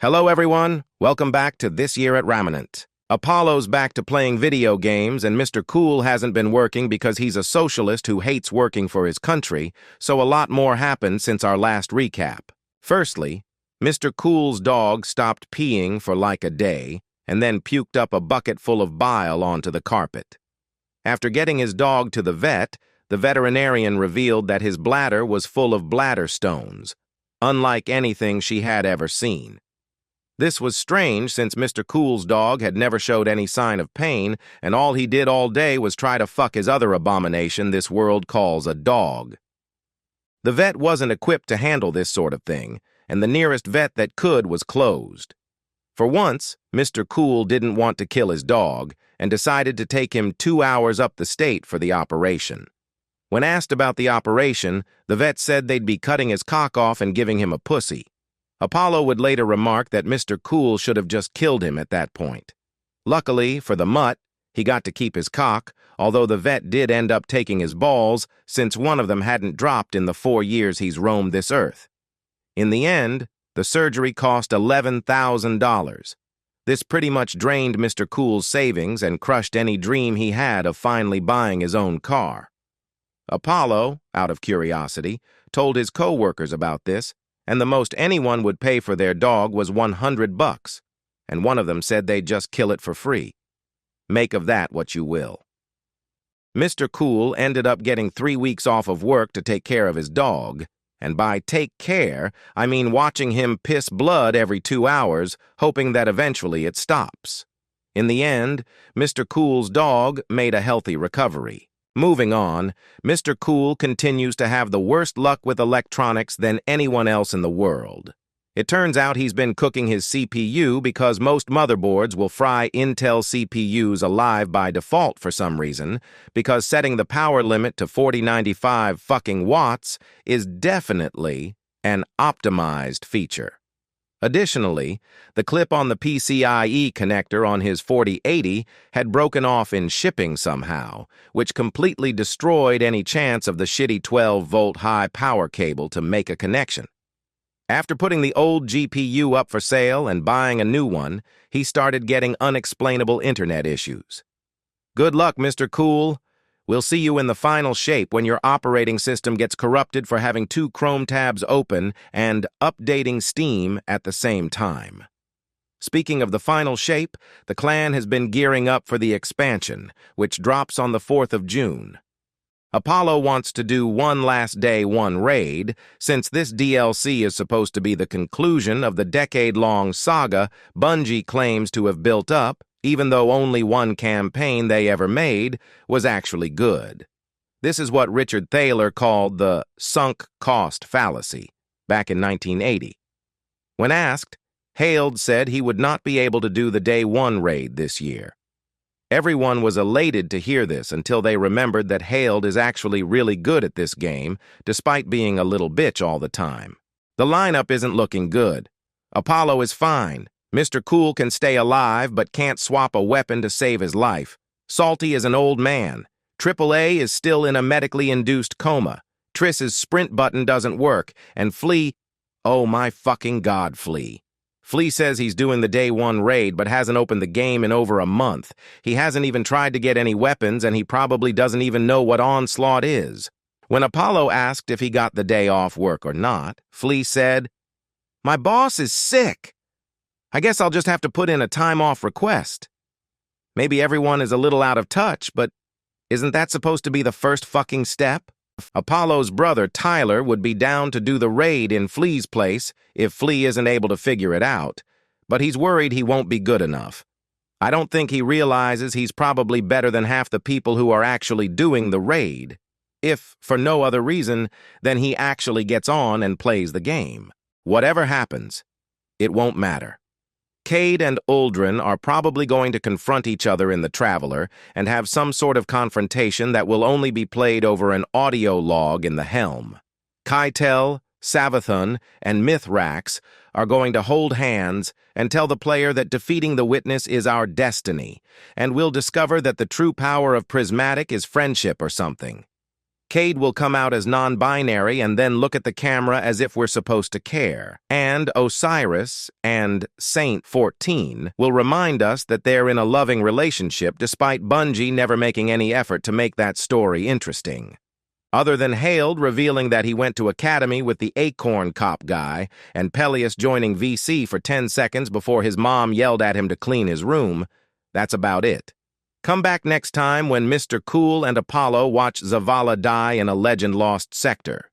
Hello everyone, welcome back to This Year at Ramenant. Apollo's back to playing video games and Mr. Cool hasn't been working because he's a socialist who hates working for his country, so a lot more happened since our last recap. Firstly, Mr. Cool's dog stopped peeing for like a day and then puked up a bucket full of bile onto the carpet. After getting his dog to the veterinarian revealed that his bladder was full of bladder stones, unlike anything she had ever seen. This was strange since Mr. Cool's dog had never showed any sign of pain, and all he did all day was try to fuck his other abomination this world calls a dog. The vet wasn't equipped to handle this sort of thing, and the nearest vet that could was closed. For once, Mr. Cool didn't want to kill his dog, and decided to take him 2 hours up the state for the operation. When asked about the operation, the vet said they'd be cutting his cock off and giving him a pussy. Apollo would later remark that Mr. Cool should have just killed him at that point. Luckily, for the mutt, he got to keep his cock, although the vet did end up taking his balls, since one of them hadn't dropped in the 4 years he's roamed this earth. In the end, the surgery cost $11,000. This pretty much drained Mr. Cool's savings and crushed any dream he had of finally buying his own car. Apollo, out of curiosity, told his co-workers about this, and the most anyone would pay for their dog was $100, and one of them said they'd just kill it for free. Make of that what you will. Mr. Cool ended up getting 3 weeks off of work to take care of his dog, and by take care, I mean watching him piss blood every 2 hours, hoping that eventually it stops. In the end, Mr. Cool's dog made a healthy recovery. Moving on, Mr. Cool continues to have the worst luck with electronics than anyone else in the world. It turns out he's been cooking his CPU because most motherboards will fry Intel CPUs alive by default for some reason, because setting the power limit to 4095 fucking watts is definitely an optimized feature. Additionally, the clip on the PCIe connector on his 4080 had broken off in shipping somehow, which completely destroyed any chance of the shitty 12-volt high-power cable to make a connection. After putting the old GPU up for sale and buying a new one, he started getting unexplainable internet issues. Good luck, Mr. Cool. We'll see you in the final shape when your operating system gets corrupted for having 2 Chrome tabs open and updating Steam at the same time. Speaking of the final shape, the clan has been gearing up for the expansion, which drops on the 4th of June. Apollo wants to do one last day, one raid, since this DLC is supposed to be the conclusion of the decade-long saga Bungie claims to have built up, even though only one campaign they ever made was actually good. This is what Richard Thaler called the sunk cost fallacy back in 1980. When asked, Hailed said he would not be able to do the Day 1 raid this year. Everyone was elated to hear this until they remembered that Hailed is actually really good at this game, despite being a little bitch all the time. The lineup isn't looking good. Apollo is fine. Mr. Cool can stay alive but can't swap a weapon to save his life. Salty is an old man. AAA is still in a medically induced coma. Triss's sprint button doesn't work. And Flea, oh my fucking god, Flea. Flea says he's doing the Day 1 raid but hasn't opened the game in over a month. He hasn't even tried to get any weapons and he probably doesn't even know what Onslaught is. When Apollo asked if he got the day off work or not, Flea said, "My boss is sick. I guess I'll just have to put in a time-off request." Maybe everyone is a little out of touch, but isn't that supposed to be the first fucking step? Apollo's brother, Tyler, would be down to do the raid in Flea's place if Flea isn't able to figure it out, but he's worried he won't be good enough. I don't think he realizes he's probably better than half the people who are actually doing the raid, if for no other reason than he actually gets on and plays the game. Whatever happens, it won't matter. Cade and Uldren are probably going to confront each other in the Traveler and have some sort of confrontation that will only be played over an audio log in the helm. Keitel, Savathun, and Mithrax are going to hold hands and tell the player that defeating the Witness is our destiny, and we'll discover that the true power of Prismatic is friendship or something. Cade will come out as non-binary and then look at the camera as if we're supposed to care. And Osiris and Saint 14 will remind us that they're in a loving relationship despite Bungie never making any effort to make that story interesting. Other than Hailed revealing that he went to Academy with the Acorn Cop guy and Peleus joining VC for 10 seconds before his mom yelled at him to clean his room, that's about it. Come back next time when Mr. Cool and Apollo watch Zavala die in a legend-lost sector.